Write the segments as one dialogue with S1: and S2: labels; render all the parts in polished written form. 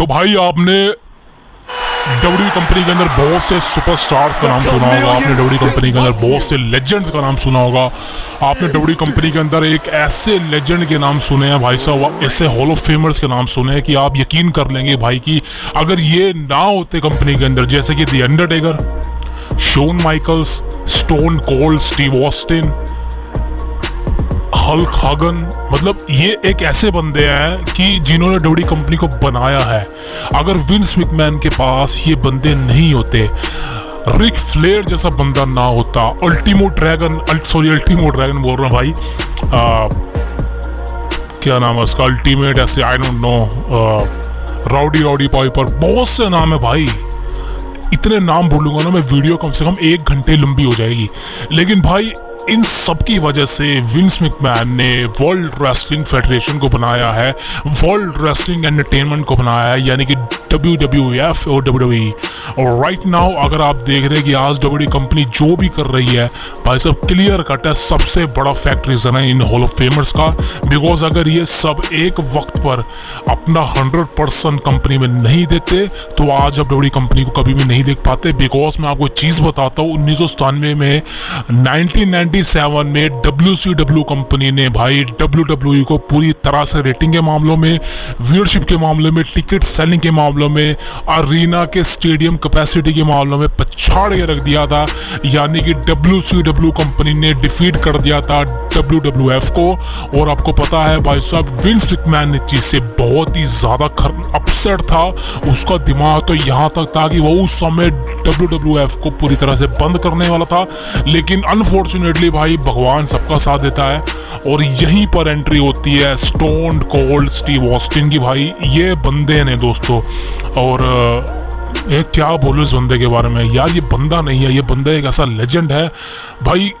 S1: तो भाई आपने डब्ल्यू कंपनी के अंदर बहुत से सुपरस्टार्स का नाम सुना होगा, आपने डब्ल्यू कंपनी के अंदर बहुत से लेजेंड्स का नाम सुना होगा, आपने डब्ल्यू कंपनी के अंदर एक ऐसे लेजेंड के नाम सुने हैं भाई साहब, ऐसे हॉल ऑफ फेमर्स के नाम सुने हैं कि आप यकीन कर लेंगे भाई कि अगर ये ना होते कंपनी के अंदर, जैसे कि the Undertaker, Shawn Michaels, Stone Cold Steve Austin, Hulk Hogan, मतलब ये एक ऐसे बंदे हैं कि जिन्होंने डब्ल्यू कंपनी को बनाया है। अगर विंस मैकमैन के पास ये बंदे नहीं होते, रिक फ्लेयर जैसा बंदा ना होता, अल्टीमो ड्रैगन बोल रहा हूँ भाई, क्या नाम है उसका, अल्टीमेट ऐसे I don't know, rowdy Piper, बहुत से नाम है भाई। इतने नाम बोलूंगा ना मैं, वीडियो कम से कम 1 घंटे लंबी हो जाएगी। लेकिन भाई इन सब की वजह से विंस मैकमैन ने वर्ल्ड रेसलिंग फेडरेशन को बनाया है, वर्ल्ड रेसलिंग एंटरटेनमेंट को बनाया है, यानी कि WWF और WWE। और राइट नाउ अगर आप देख रहे हैं कि आज डब्ल्यू कंपनी जो भी कर रही है भाई साहब, क्लियर कट है, सबसे बड़ा फैक्ट रीजन है इन हॉल ऑफ फेमर्स का। बिकॉज अगर ये सब एक वक्त पर अपना 100% कंपनी में नहीं देते तो आज अब डब्ल्यू कंपनी को कभी भी नहीं देख पाते। बिकॉज मैं आपको चीज़ बताता हूँ, 1997 में 1997 में WCW कंपनी ने भाई WWE को पूरी तरह से रेटिंग के मामलों में, व्यूअरशिप के मामले में, टिकट सेलिंग के मामलों में, अरीना के स्टेडियम कैपेसिटी के मामलों में पछाड़ के रख दिया था। यानी कि WCW कंपनी ने डिफीट कर दिया था WWF को। और आपको पता है भाई साहब, विंस मैकमैन इस चीज से बहुत ही ज्यादा अपसेट था, उसका दिमाग तो यहाँ तक था कि वो उस समय WWF को पूरी तरह से बंद करने वाला था। लेकिन अनफॉर्चुनेटली भाई भगवान सबका साथ देता है और यहीं पर एंट्री होती है स्टोन कोल्ड स्टीव ऑस्टिन की। भाई ये बंदे ने दोस्तों, और ये क्या बोलूं इस बंदे के बारे में यार, ये बंदा नहीं है, ये बंदा एक ऐसा लेजेंड है भाई।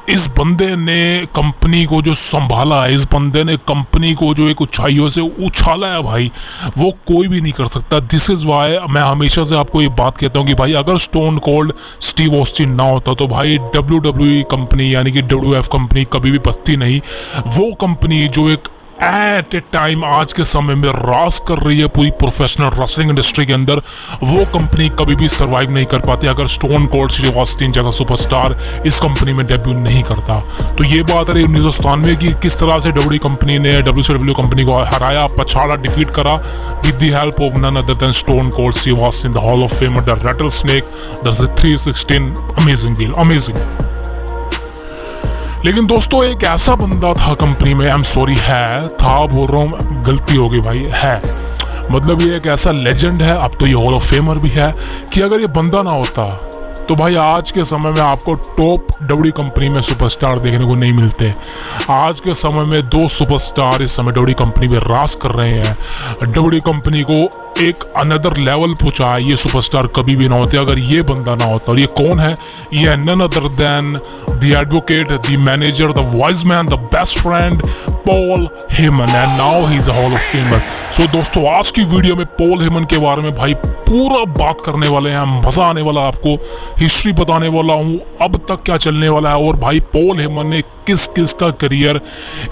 S1: इस बंदे ने कंपनी को जो संभाला है, इस बंदे ने कंपनी को जो एक ऊंचाइयों से उछाला है भाई, वो कोई भी नहीं कर सकता। दिस इज वाई मैं हमेशा से आपको ये बात कहता हूँ कि भाई अगर स्टोन कोल्ड स्टीव ऑस्टिन ना होता तो भाई WWE कंपनी यानी कि WWF कंपनी कभी भी बचती नहीं। वो कंपनी जो एक एट ए टाइम आज के समय में राज कर रही है पूरी प्रोफेशनल रेसलिंग इंडस्ट्री के अंदर, वो कंपनी कभी भी सरवाइव नहीं कर पाती अगर स्टोन कोल्ड स्टीव ऑस्टिन जैसा सुपरस्टार इस कंपनी में डेब्यू नहीं करता। तो ये बात रही 1997 की, किस तरह से WWE कंपनी ने WCW कंपनी को हराया, पछाड़ा, डिफीट करा with the help of none other than Stone Cold Steve Austin, the Hall of Famer, the rattlesnake, the 316, amazing deal, amazing. लेकिन दोस्तों एक ऐसा बंदा था कंपनी में, आई एम सॉरी है, था बोल रहा हूँ, गलती हो गई भाई, है मतलब ये एक ऐसा लेजेंड है, अब तो ये हॉल ऑफ फेमर भी है, कि अगर ये बंदा ना होता तो भाई आज के समय में आपको टॉप डब्ल्यू कंपनी में सुपरस्टार देखने को नहीं मिलते। आज के समय में 2 सुपरस्टार इस समय डब्ल्यू कंपनी में राज कर रहे हैं, डब्ल्यू कंपनी को एक अनदर लेवल पहुंचा है। ये सुपरस्टार कभी भी ना होते अगर ये बंदा ना होता। और ये कौन है? ये none other than the advocate, the manager, the wise man, the best friend, Paul Heyman, and now he is a hall of famer. So दोस्तों आज की वीडियो में पॉल हेमन के बारे में भाई पूरा बात करने वाले हैं, मजा आने वाला, आपको हिस्ट्री बताने वाला हूँ अब तक क्या चलने वाला है, और भाई पॉल हेमन ने किस किस का करियर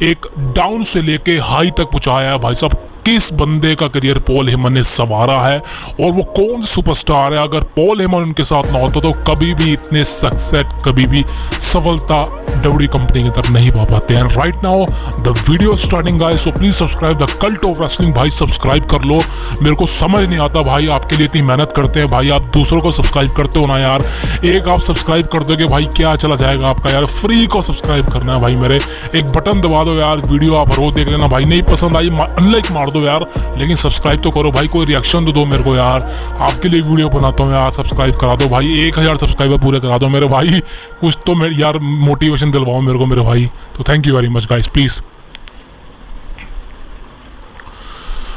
S1: एक डाउन से लेके हाई तक पहुंचाया है। भाई साहब किस बंदे का करियर पॉल हेमन ने संवारा है और वो कौन सुपरस्टार है, अगर पॉल हेमन उनके साथ ना होता तो कभी भी इतने सक्सेस, कभी भी सफलता डब्ल्यू कंपनी की तरफ नहीं पा पाते हैं। Right now the video starting guys, so please subscribe the cult of wrestling. भाई सब्सक्राइब कर लो, मेरे को समझ नहीं आता भाई, आपके लिए इतनी मेहनत करते हैं भाई, आप दूसरों को सब्सक्राइब करते हो ना यार, एक आप सब्सक्राइब कर दोगे भाई क्या चला जाएगा आपका यार, फ्री को सब्सक्राइब करना है भाई, मेरे एक बटन दबा दो यार, वीडियो आप रोज देख लेना भाई, नहीं पसंद आई अनलाइक मार दो यार, लेकिन सब्सक्राइब तो करो भाई, कोई रिएक्शन तो दो मेरे को यार, आपके लिए वीडियो बनाता हूँ यार, सब्सक्राइब करा दो भाई, 1000 सब्सक्राइबर पूरे करा दो मेरे भाई, कुछ तो मेरे यार मोटिवेशन दिलवाओ मेरे को मेरे भाई। तो thank you very much guys, please.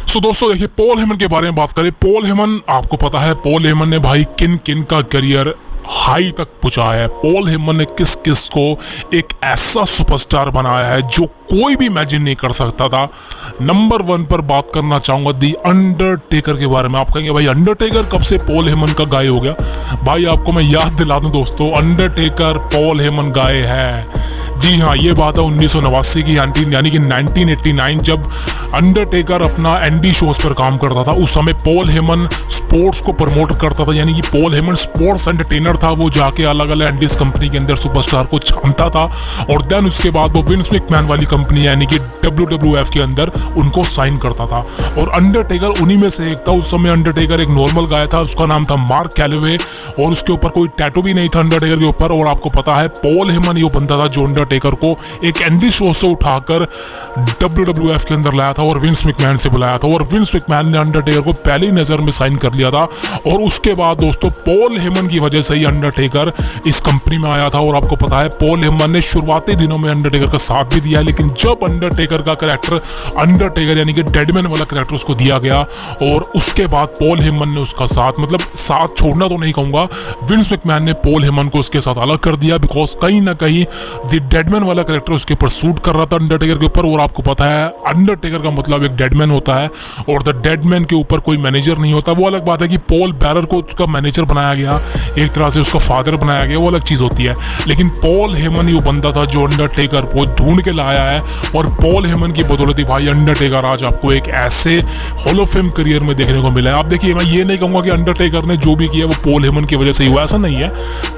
S1: So दोस्तों देखिए पॉल हेमन के बारे में बात करें। पॉल हेमन, आपको पता है पॉल हेमन ने भाई किन किन का करियर हाई तक पहुंचाया है, पॉल हेमन ने किस किस को एक ऐसा सुपरस्टार बनाया है जो कोई भी इमेजिन नहीं कर सकता था। नंबर 1 पर बात करना चाहूंगा दी अंडरटेकर के बारे में। आप कहेंगे भाई अंडरटेकर कब से पॉल हेमन का गाय हो गया? भाई आपको मैं याद दिला दूं दोस्तों, अंडरटेकर पॉल हेमन गाय है जी हाँ, ये बात है 1989 की, यानी कि 1989, जब अंडरटेकर अपना एनडी शोज पर काम करता था। उस समय पॉल हेमन स्पोर्ट्स को प्रमोट करता था, यानी कि पॉल हेमन स्पोर्ट्स एंटरटेनर था। वो जाके अलग अलग एंडीज कंपनी के अंदर सुपरस्टार को छानता था और देन उसके बाद वो विंस मैकमैन वाली कंपनी यानी कि WWF के अंदर उनको साइन करता था। और अंडरटेकर उन्हीं में से एक था। उस समय अंडरटेकर एक नॉर्मल गाय था, उसका नाम था मार्क कैलवे, और उसके ऊपर कोई टैटू भी नहीं था अंडरटेकर के ऊपर। और आपको पता है पॉल हेमन ये बंदा था जो अंडरटेकर को एक एंडी शो से उठाकर WWF के अंदर लाया था और विंस मैकमैन से बुलाया था। और विंस मैकमैन ने अंडरटेकर को पहली नजर में साइन कर लिया था। और उसके बाद दोस्तों पॉल हेमन की वजह से ही अंडरटेकर इस कंपनी में आया था। और आपको पता है पॉल हेमन ने शुरुआती दिनों में अंडरटेकर का साथ भी दिया, लेकिन जब अंडरटेकर का कैरेक्टर अंडरटेकर यानी कि डेडमैन वाला कैरेक्टर उसको दिया गया और उसके बाद पॉल हेमन ने उसका साथ, मतलब साथ छोड़ना तो नहीं कहूंगा, विंस मैकमैन ने पॉल हेमन को उसके साथ अलग कर दिया, बिकॉज कहीं ना कहीं द डेडमैन वाला कैरेक्टर उसके ऊपर सूट कर रहा था अंडरटेकर के ऊपर। और आपको पता है अंडरटेकर का मतलब एक डेडमैन होता है और द डेडमैन के ऊपर कोई मैनेजर नहीं होता। वो अलग बात है कि पॉल बैरर को उसका मैनेजर बनाया गया, एक तरह से उसका फादर बनाया गया, वो अलग चीज होती है। लेकिन पॉल हेमन ही वो बंदा था जो अंडरटेकर को ढूंढ के लाया है। और पॉल हेमन की बदौलत ही भाई अंडरटेकर आज आपको एक ऐसे हॉल ऑफ फेम करियर में देखने को मिला है। आप देखिए, मैं ये नहीं कहूंगा कि अंडरटेकर ने जो भी किया वो पॉल हेमन की वजह से ही हुआ, ऐसा नहीं है।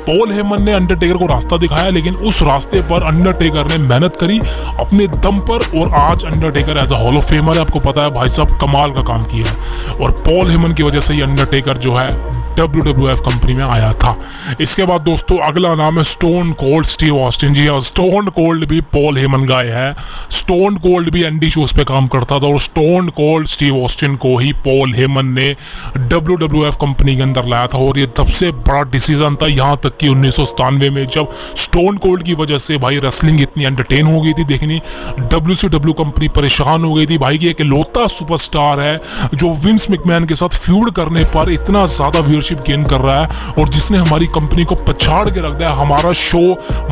S1: पॉल हेमन ने अंडरटेकर को रास्ता दिखाया, लेकिन उस रास्ते पर अंडरटेकर ने मेहनत करी अपने दम पर, और आज Undertaker as a hall of Famer है। आपको पता है भाई साहब कमाल का काम किया है। और पॉल हेमन की वजह से ही अंडरटेकर जो है WWF कंपनी में आया था। इसके बाद दोस्तों अगला नाम है स्टोन कोल्ड स्टीव ऑस्टिन। जी हाँ, स्टोन कोल्ड भी पॉल हेमन गाय है। स्टोन कोल्ड भी एंडी शोज पे काम करता था और स्टोन कोल्ड स्टीव ऑस्टिन को ही पॉल हेमन ने WWF कंपनी के अंदर लाया था। और ये सबसे बड़ा डिसीजन था, यहाँ तक कि 1997 में जब स्टोन कोल्ड की वजह से भाई रेसलिंग इतनी एंटरटेन हो गई थी देखनी, WCW कंपनी परेशान हो गई थी भाई कि एक इकलौता सुपरस्टार है जो विंस मैकमैन के साथ फ्यूड करने पर इतना ज्यादा गेन कर रहा है और जिसने हमारी कंपनी को पछाड़ के रख दिया। हमारा शो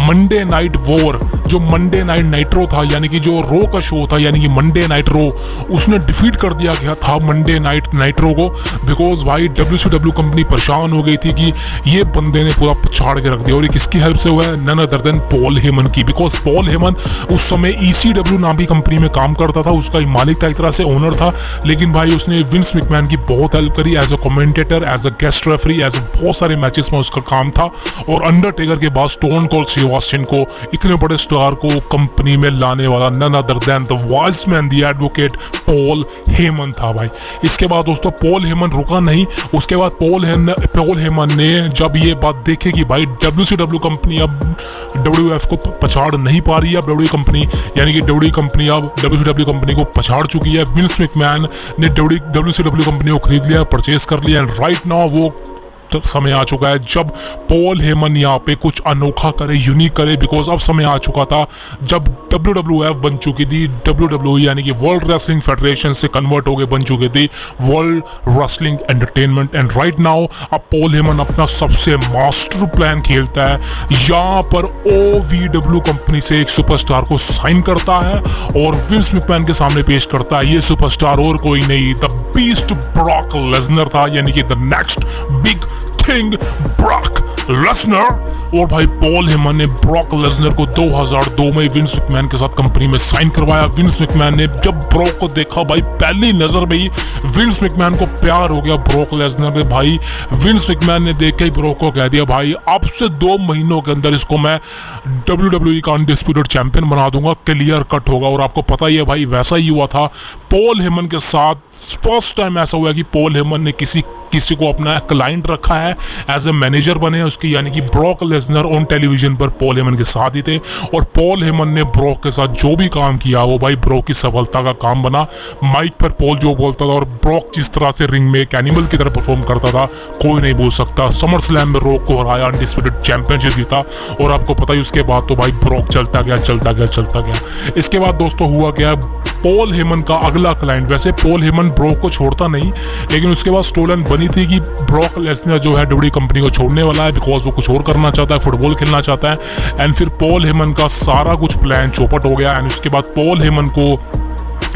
S1: मंडे नाइट वॉर, जो मंडे नाइट नाइट्रो था, यानी कि जो रो का शो था, यानी कि मंडे नाइट रो, उसने डिफीट कर दिया गया था मंडे नाइट नाइट्रो को, बिकॉज भाई WCW कंपनी परेशान हो गई थी कि ये बंदे ने पूरा पछाड़ के रख दिया। और ये किसकी हेल्प से हुआ है? None other than Paul Heyman की, बिकॉज पॉल हेमन उस समय ECW नाम की कंपनी में काम करता था, उसका मालिक था, एक तरह से ओनर था। लेकिन भाई उसने विंस मैकमैन की बहुत हेल्प करी as a commentator, as a guest referee, as बहुत सारे मैचेस में उसका काम था। और अंडरटेकर के बाद स्टोन कोल्ड स्टीव ऑस्टिन को, इतने बड़े स्टार को कंपनी में लाने वाला none other than the voice man, the advocate Paul Heyman था भाई। इसके बाद दोस्तों पॉल हेमन रुका नहीं, उसके बाद पॉल हेमन ने जब ये बात देखी कि भाई WCW कंपनी अब WWF को पछाड़ नहीं पा रही है, अब WWE कंपनी यानी कि WWE कंपनी अब WCW कंपनी को पछाड़ चुकी है, विंस मैकमैन ने WCW कंपनी को खरीद लिया, परचेज कर लिया, एंड राइट नाउ वो समय आ चुका है जब पॉल हेमन यहाँ पे कुछ अनोखा करे, यूनिक करे, बिकॉज अब समय आ चुका था जब WWF बन चुकी थी WWE यानी कि वर्ल्ड रेसलिंग फेडरेशन से कन्वर्ट हो गए बन चुकी थी world wrestling entertainment. And right now अब पॉल हेमन अपना सबसे मास्टर प्लान खेलता है, यहाँ पर OVW कंपनी से एक सुपरस्टार को साइन करता है और विंस मैकमैन के सामने पेश करता है। ये सुपरस्टार और कोई नहीं, द बीस्ट ब्रॉक लेसनर था, यानी कि the next big thing Brock Lesnar. और भाई पॉल हेमन ने ब्रॉक लेसनर को 2002 में विंस मैकमैन के साथ कंपनी में साइन करवाया। विंस मैकमैन ने जब ब्रॉक को देखा भाई पहली नजर में ही विंस मैकमैन को प्यार हो गया ब्रॉक लेसनर में। भाई विंस मैकमैन ने देख के ही ब्रॉक को कह दिया भाई अब से 2 महीनों के अंदर इसको मैं WWE का अनडिस्प्यूटेड चैंपियन बना दूंगा, क्लियर कट होगा। और आपको पता ही है भाई वैसा ही हुआ था पॉल हेमन के साथ। फर्स्ट टाइम ऐसा हुआ कि पॉल हेमन ने किसी को अपना क्लाइंट रखा है, एज ए मैनेजर बने उसकी, यानी कि ब्रॉक लेसनर ऑन टेलीविजन पर पॉल हेमन के साथ ही थे। और पॉल हेमन ने ब्रॉक के साथ जो भी काम किया वो भाई ब्रॉक की सफलता का काम बना। माइक पर पॉल जो बोलता था और ब्रॉक जिस तरह से रिंग में एक एनिमल की तरह परफॉर्म करता था कोई नहीं बोल सकता। समर स्लैम में रॉक को हराया, अनडिस्प्यूटेड चैंपियनशिप जीता। और आपको पता ही उसके बाद तो भाई ब्रॉक चलता गया। इसके बाद दोस्तों हुआ क्या, पॉल हेमन का अगला क्लाइंट, वैसे पॉल हेमन ब्रॉक को छोड़ता नहीं, लेकिन उसके बाद स्टोलन बनी थी कि ब्रॉक लेसनर जो है WWE कंपनी को छोड़ने वाला है, बिकॉज वो कुछ और करना चाहता है, फुटबॉल खेलना चाहता है। एंड फिर पॉल हेमन का सारा कुछ प्लान चौपट हो गया। एंड उसके बाद पॉल हेमन को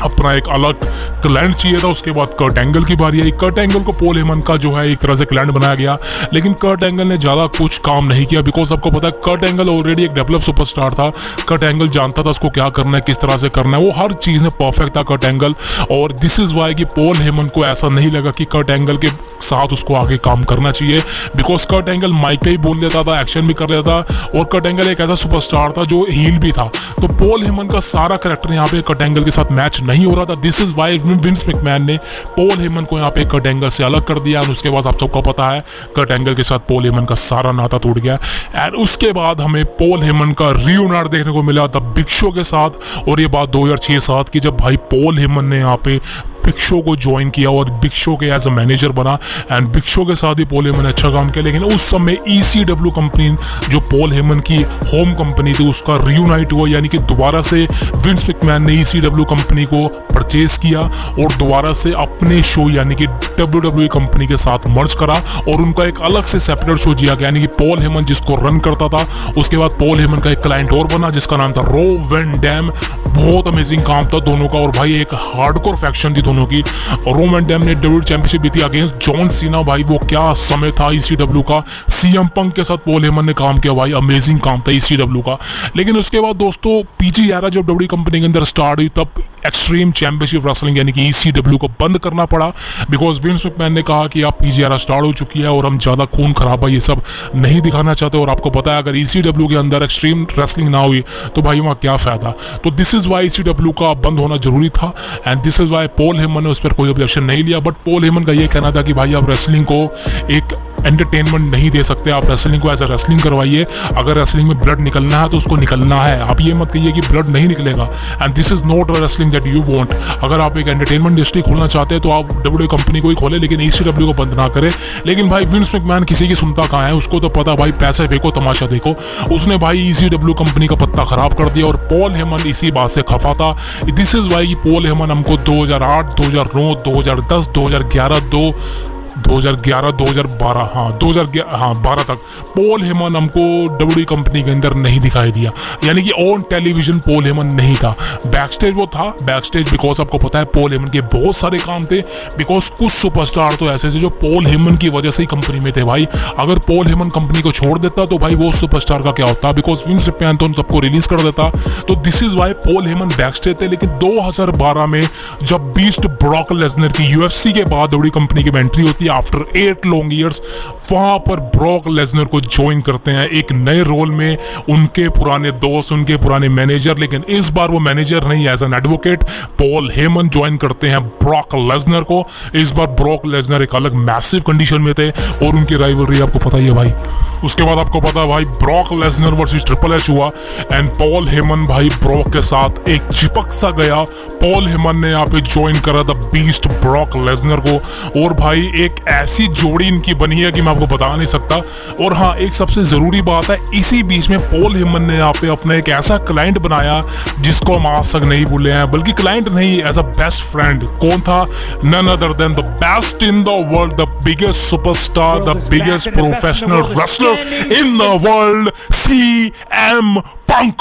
S1: अपना एक अलग क्लाइंट चाहिए था। उसके बाद कर्ट एंगल की बारी आई। कर्ट एंगल को पॉल हेमन का जो है एक तरह से क्लाइंट बनाया गया, लेकिन कर्ट एंगल ने ज़्यादा कुछ काम नहीं किया, बिकॉज आपको पता है कर्ट एंगल ऑलरेडी एक डेवलप सुपरस्टार था। कर्ट एंगल जानता था उसको क्या करना है, किस तरह से करना है, वो हर चीज़ में परफेक्ट था कर्ट एंगल। और दिस इज़ वाई कि पॉल हेमन को ऐसा नहीं लगा कि कर्ट एंगल के साथ उसको आगे काम करना चाहिए, बिकॉज कर्ट एंगल माइक पे ही बोल लेता था, एक्शन भी कर लेता था, और कर्ट एंगल एक ऐसा सुपरस्टार था जो हील भी था। तो पॉल हेमन का सारा कैरेक्टर यहाँ पे कर्ट एंगल के साथ मैच नहीं हो रहा था। This is why Vince McMahon ने पॉल हेमन को यहाँ पे कर्ट एंगल से अलग कर दिया। और उसके बाद आप सबको पता है कर्ट एंगल के साथ पॉल हेमन का सारा नाता टूट गया। एंड उसके बाद हमें पॉल हेमन का रियूनाइट देखने को मिला द बिग शो के साथ। और ये बात 2006-7 की, जब भाई पॉल हेमन ने यहाँ पे बिग शो को ज्वाइन किया और बिग शो के एज अ मैनेजर बना। एंड बिग शो के साथ ही पॉल हेमन ने अच्छा काम किया, लेकिन उस समय ECW कंपनी जो पॉल हेमन की होम कंपनी थी उसका रियूनाइट हुआ, यानी कि दोबारा से विंस मैकमैन ने ECW कंपनी को परचेज किया और दोबारा से अपने शो यानी कि WWE कंपनी के साथ मर्ज करा और उनका एक अलग से सेपरेट शो दिया गया, यानी कि पॉल हेमन जिसको रन करता था। उसके बाद पॉल हेमन का एक क्लाइंट और बना जिसका नाम था रो वैन डैम। बहुत अमेजिंग काम था दोनों का, और भाई एक हार्डकोर फैक्शन थी दोनों की। रो वैन डैम ने WWE चैंपियनशिप जीती अगेंस्ट जॉन सीना। भाई वो क्या समय था ECW का। CM पंक के साथ पॉल हेमन ने काम किया, भाई अमेजिंग काम था ECW का। लेकिन उसके बाद दोस्तों PG एरा जब WWE कंपनी के अंदर स्टार्ट हुई तब एक्सट्रीम चैंपियनशिप रेसलिंग यानी कि ECW को बंद करना पड़ा, बिकॉज विंस मैकमैन ने कहा कि आप PG एरा स्टार्ट हो चुकी है और हम ज़्यादा खून खराबा ये सब नहीं दिखाना चाहते। और आपको पता है अगर ECW के अंदर एक्सट्रीम रेसलिंग ना हुई तो भाई वहाँ क्या फ़ायदा। तो दिस इज़ वाई ECW का बंद होना जरूरी था। And this is why Paul Heyman ने उस पर कोई ऑब्जेक्शन नहीं लिया। बट पॉल हेमन का ये कहना था कि भाई आप रेसलिंग को एक एंटरटेनमेंट नहीं दे सकते, आप रेसलिंग को एज अ रेसलिंग करवाइए। अगर रेसलिंग में ब्लड निकलना है तो उसको निकलना है, आप ये मत कहिए कि ब्लड नहीं निकलेगा। And this is not a wrestling that you want. अगर आप एक एंटरटेनमेंट इंडस्ट्री खोलना चाहते हैं तो आप WWE कंपनी को ही खोले, लेकिन ECW को बंद ना करें। लेकिन भाई विंस मैकमैन किसी की सुनता कहाँ है, उसको तो पता भाई पैसे फेंको तमाशा देखो। उसने भाई ECW कंपनी का पत्ता खराब कर दिया और पॉल हेमन इसी बात से खफा था। This is why Paul Heyman हमको 2008, 2009, 2010, 2011, 2012 2012 तक पॉल हेमन हमको WWE कंपनी के अंदर नहीं दिखाई दिया, यानी कि ऑन टेलीविजन पॉल हेमन नहीं था। बैकस्टेज वो था, बैकस्टेज बिकॉज आपको पता है पॉल हेमन के बहुत सारे काम थे, बिकॉज कुछ सुपरस्टार तो ऐसे थे जो पॉल हेमन की वजह से ही कंपनी में थे। भाई अगर पॉल हेमन कंपनी को छोड़ देता तो भाई वो सुपरस्टार का क्या होता, बिकॉज विंस मैकमैन तो उन सबको रिलीज कर देता। तो this is why Paul Heyman backstage थे। लेकिन 2012 में जब बीस्ट ब्रॉक लेसनर की UFC के बाद WWE कंपनी की एंट्री होती है आफ्टर 8 लॉन्ग ईयर्स, वहां पर ब्रॉक लेसनर को ज्वाइन करते हैं एक नए रोल में उनके पुराने दोस्त, उनके पुराने मैनेजर। लेकिन इस बार वो मैनेजर नहीं, as an advocate Paul Heyman join करते हैं ब्रॉक लेसनर को। इस बार ब्रॉक लेसनर एक अलग मैसिव कंडीशन में थे और उनकी राइवलरी आपको पता ही है भाई। उसके बाद आपको पता है भाई Brock Lesnar versus triple H हुआ एंड पॉल हेमन भाई ब्रॉक के साथ एक चिपक सा गया। पॉल हेमन ने यहाँ पे ज्वाइन करा द बीस्ट ब्रॉक लेसनर को, और भाई एक ऐसी जोड़ी इनकी बनी है कि मैं आपको बता नहीं सकता। और हाँ, एक सबसे जरूरी बात है, इसी बीच में पॉल हेमन ने यहाँ पे अपना एक ऐसा क्लाइंट बनाया जिसको हम आज तक नहीं भूले हैं, बल्कि क्लाइंट नहीं, एज अ बेस्ट फ्रेंड। कौन था? None other than the best in the world, the biggest superstar, the biggest professional wrestler in the world, CM Punk।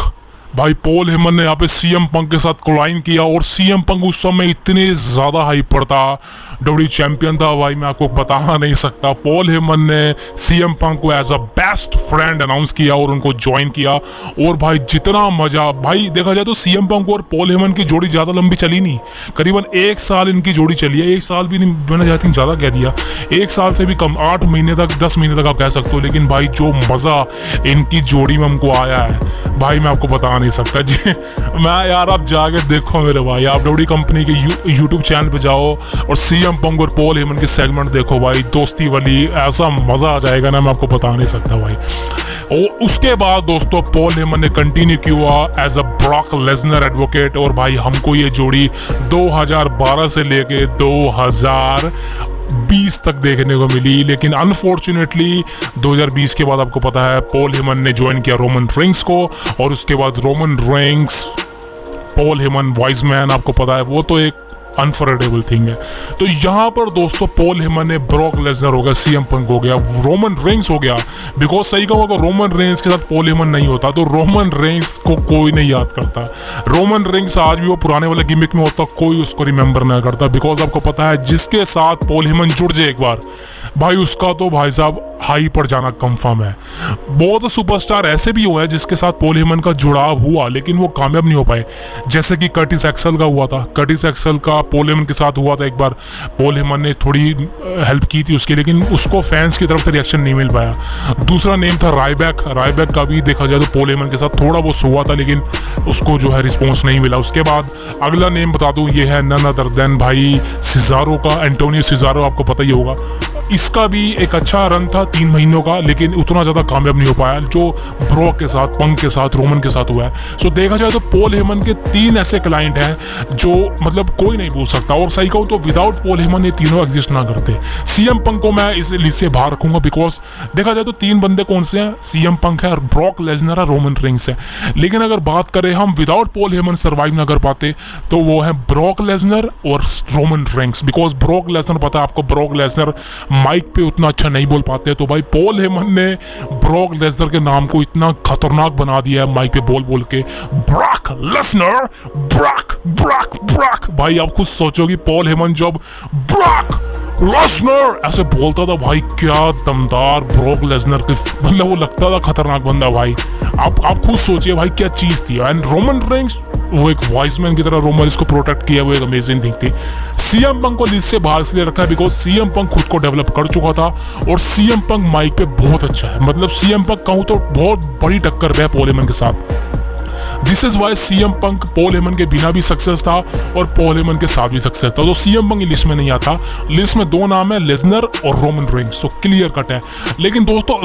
S1: भाई पॉल हेमन ने यहाँ पे CM पंक के साथ क्लाइन किया और CM पंक उस समय इतने ज्यादा हाइप पर था, WWE चैंपियन था भाई, मैं आपको बता नहीं सकता। पॉल हेमन ने CM पंक को as a best friend announce किया और उनको ज्वाइन किया। और भाई जितना मजा, भाई देखा जाए तो CM पंक और पॉल हेमन की जोड़ी ज्यादा लंबी चली नहीं, करीबन 1 साल इनकी जोड़ी चली है। 1 साल भी नहीं, मैंने आई थिंक ज्यादा कह दिया, 1 साल से भी कम, 8 महीने तक, 10 महीने तक आप कह सकते हो। लेकिन भाई जो मजा इनकी जोड़ी में हमको आया है भाई, मैं आपको बता नहीं सकता जी। मैं यार, आप जाके देखो मेरे भाई, आप WWE कंपनी के YouTube चैनल पे जाओ और CM पंक और पॉल हेमन के सेगमेंट देखो भाई, दोस्ती वाली, ऐसा मजा आ जाएगा ना, मैं आपको बता नहीं सकता भाई। और उसके बाद दोस्तों पॉल हेमन ने कंटिन्यू किया as a Brock Lesnar advocate, और भाई हमको ये जोड़ी 2012 से लेके 2020 तक देखने को मिली। लेकिन अनफॉर्चुनेटली 2020 के बाद आपको पता है पॉल हेमन ने ज्वाइन किया रोमन रेंग्स को, और उसके बाद Roman Reigns, Paul Heyman, wiseman, आपको पता है वो तो एक अनफॉरगेटेबल थिंग है। तो यहाँ पर दोस्तों पॉल हेमन ने ब्रॉक लेसनर हो गया, सीएम पंक हो गया, रोमन रेंस हो गया, बिकॉज सही कहूँ अगर रोमन रेंस के साथ पॉल हेमन नहीं होता तो रोमन रेंस को कोई नहीं याद करता। रोमन रेंस आज भी वो पुराने वाले गिमिक में होता, कोई उसको रिमेंबर नहीं करता, बिकॉज आपको पता है जिसके साथ पॉल हेमन जुड़ जाए एक बार भाई उसका तो भाई साहब हाई पर जाना कंफर्म है। बहुत से सुपरस्टार ऐसे भी हुए हैं जिसके साथ पॉल हेमन का जुड़ाव हुआ लेकिन वो कामयाब नहीं हो पाए, जैसे कि कर्टिस एक्सेल का हुआ था। कर्टिस एक्सेल का पॉल हेमन के साथ हुआ था एक बार, पॉल हेमन ने थोड़ी हेल्प की थी उसकी, लेकिन उसको फैंस की तरफ से रिएक्शन नहीं मिल पाया। दूसरा नेम था रायबैक का भी देखा जाए तो पॉल हेमन के साथ थोड़ा बहुत हुआ था लेकिन उसको जो है रिस्पॉन्स नहीं मिला। उसके बाद अगला नेम बता दूं, ये है नन अदर देन भाई सिजारो का, एंटोनियो सिजारो, आपको पता ही होगा। इसका भी एक अच्छा रन था 3 महीनों का, लेकिन उतना ज़्यादा कामयाब नहीं हो पाया जो ब्रॉक के साथ, पंक के साथ, रोमन के साथ हुआ है। सो देखा जाए तो पॉल हेमन के 3 ऐसे क्लाइंट हैं जो मतलब कोई नहीं बोल सकता, और सही कहूँ तो विदाउट पॉल हेमन ये तीनों एग्जिस्ट ना करते। सीएम पंक को मैं इस लिस्ट से बाहर रखूंगा बिकॉज देखा जाए तो 3 बंदे कौन से हैं, सीएम पंक है, ब्रॉक लेसनर है, रोमन रेंस है। लेकिन अगर बात करें हम विदाउट पॉल हेमन सर्वाइव ना कर पाते तो वो है ब्रॉक लेसनर और Roman Reigns, because Brock Lesnar पता है आपको, ब्रॉक लेसनर माइक पे उतना अच्छा नहीं बोल पाते, तो भाई पॉल हेमन ने ब्रॉक लेसनर के नाम को इतना खतरनाक बना दिया है माइक पे बोल बोल के, ब्रॉक लेसनर, ब्रॉक। भाई आप खुद सोचो कि पॉल हेमन जब ब्रॉक लेसनर ऐसे बोलता था भाई क्या दमदार ब्रॉक लेसनर के, मतलब वो लगता था खतरनाक बंदा भाई। आप खुद सोचिए भाई क्या चीज थी। एंड रोमन रेंस वो एक वॉइसमैन की तरह रोमन इसको प्रोटेक्ट किया, वो एक अमेजिंग थिंग थी। सीएम पंक को लिस्ट से बाहर इसलिए रखा है बिकॉज सीएम पंक खुद को डेवलप कर चुका था और सीएम पंक माइक पे बहुत अच्छा है, मतलब सीएम पंक कहूँ तो बहुत बड़ी टक्कर है पॉल हेमन के साथ। This is why CM Punk Paul Heyman के बिना भी सक्सेस था और पॉल हेमन के साथ भी सक्सेस था, तो सीएम पंक लिस्ट में नहीं आता। लिस्ट में 2 नाम है, लेसनर और Roman Reigns, so clear cut है। लेकिन दोस्तों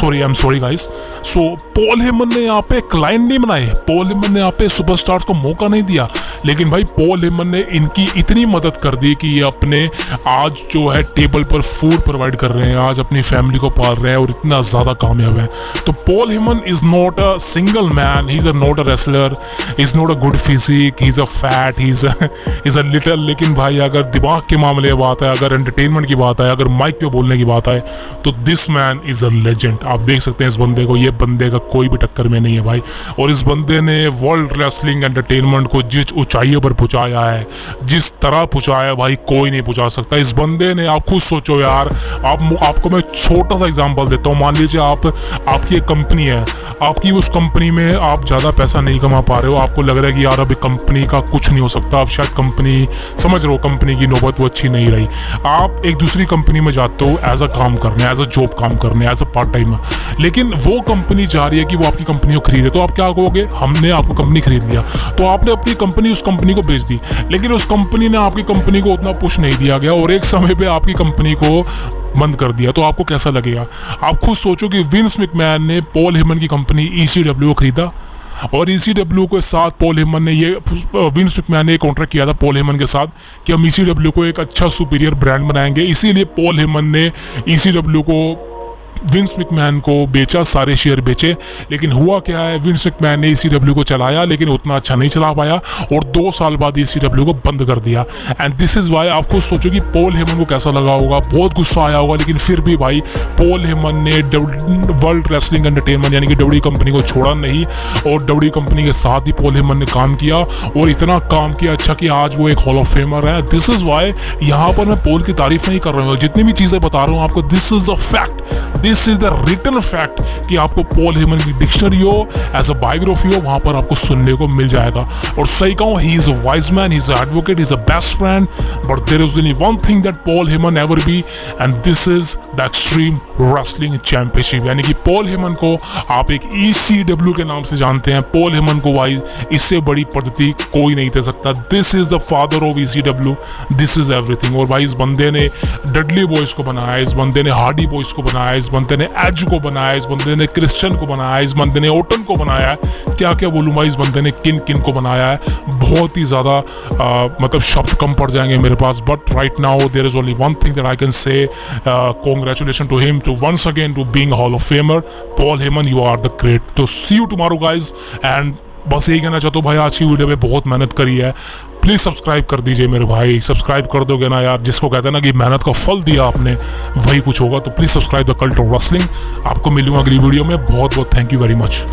S1: I am sorry guys, so Paul Heyman ने यहाँ पे क्लाइंट नहीं बनाए, पॉल हेमन ने यहाँ पे सुपरस्टार्स को मौका नहीं दिया, लेकिन भाई पॉल हेमन ने इनकी इतनी मदद कर दी कि ये अपने आज जो है टेबल पर फूड प्रोवाइड कर रहे हैं, आज अपनी फैमिली को पाल रहे हैं और इतना ज्यादा कामयाब है। तो Paul Heyman is not a single man, he is not a wrestler, he's not a good physique, he's a fat, he's a little, लेकिन भाई अगर दिमाग के मामले की बात है, अगर एंटरटेनमेंट की बात है, अगर माइक पे बोलने की बात है तो this man is a legend. आप देख सकते हैं इस बंदे को, ये बंदे का कोई भी टक्कर में नहीं है भाई, और इस बंदे ने वर्ल्ड रेसलिंग एंटरटेनमेंट को जिस ऊंचाइयों पर पहुंचाया है, जिस तरह पहुंचाया भाई कोई नहीं पहुंचा सकता इस बंदे ने। आप खुद सोचो यार, आपको मैं छोटा सा एग्जांपल देता हूँ। मान लीजिए आपकी एक कंपनी है, आपकी उस कंपनी में आप ज़्यादा पैसा नहीं कमा पा रहे हो, आपको लग रहा है कि यार अभी कंपनी का कुछ नहीं हो सकता, अब शायद कंपनी समझ रहे हो कंपनी की नौबत वो अच्छी नहीं रही, आप एक दूसरी कंपनी में जाते हो एज अ काम करने, एज अ जॉब काम करने, एज अ पार्ट टाइम, लेकिन वो कंपनी चाह रही है कि वो आपकी कंपनी को खरीदे, तो आप क्या कहोगे, हमने आपको कंपनी खरीद लिया, तो आपने अपनी कंपनी उस कंपनी को बेच दी, लेकिन उस कंपनी ने आपकी कंपनी को उतना पुश नहीं दिया गया और एक समय पे आपकी कंपनी को बंद कर दिया, तो आपको कैसा लगेगा। आप खुद सोचो कि विंस मैकमैन ने पॉल हेमन की कंपनी ECW को खरीदा और ECW के साथ पॉल हेमन ने विंस मैकमैन ने कॉन्ट्रैक्ट किया था पॉल हेमन के साथ कि हम ECW को एक अच्छा सुपीरियर ब्रांड बनाएंगे, इसीलिए पॉल हेमन ने ECW को विंस मैकमैन को बेचा, सारे शेयर बेचे। लेकिन हुआ क्या है, विंस मैकमैन ने ECW को चलाया लेकिन उतना अच्छा नहीं चला पाया और 2 साल बाद ECW को बंद कर दिया। एंड दिस इज वाई आप खुद सोचो कि पॉल हेमन को कैसा लगा होगा, बहुत गुस्सा आया होगा, लेकिन फिर भी भाई पॉल हेमन ने वर्ल्ड रेसलिंग एंटरटेनमेंट यानी कि WWE कंपनी को छोड़ा नहीं और WWE कंपनी के साथ ही पॉल हेमन ने काम किया और इतना काम किया अच्छा कि आज वो एक हॉल ऑफ फेमर है। दिस इज वाई यहाँ पर मैं पॉल की तारीफ नहीं कर रहा हूँ, जितनी भी चीज़ें बता रहा हूँ आपको, this is a fact, this is the written fact कि आपको पॉल हेमन की डिक्शनरी हो, एज अ बायोग्राफी हो, वहां पर आपको सुनने को मिल जाएगा। और सही कहूं, he is a wise man, he is a advocate, he is a best friend, but there is only one thing that Paul Heyman ever be and this is the extreme wrestling championship. यानी कि Paul Heyman को आप एक ECW के नाम से जानते हैं, पॉल हेमन को भाई इससे बड़ी पद्धति कोई नहीं दे सकता। This is the father of ECW, this is everything. और भाई इस बंदे ने डडली बॉयज को बनाया, इस बंदे ने हार्डी बॉयज को बनाया, इस बंदे ने एज को बनाया, इस बंदे ने क्रिश्चियन को बनाया, इस बंदे ने ओटन को बनाया है, क्या क्या बोलूँ भाई, इस बंदे ने किन किन को बनाया है। बहुत ही ज़्यादा मतलब शब्द कम पड़ जाएंगे मेरे पास, but right now there is only one thing that I can say, congratulation to him, to once again to being hall of famer. Paul Heyman, you are the great. तो see you tomorrow guys, and बस यही कहना चाहता हूँ भाई, आज की video में बहुत मेहनत करी है, प्लीज़ सब्सक्राइब कर दीजिए मेरे भाई, सब्सक्राइब कर दोगे ना यार, जिसको कहते हैं ना कि मेहनत का फल दिया आपने वही कुछ होगा। तो please subscribe the cult of wrestling. आपको मिलूंगा अगली वीडियो में। बहुत बहुत थैंक यू वेरी मच।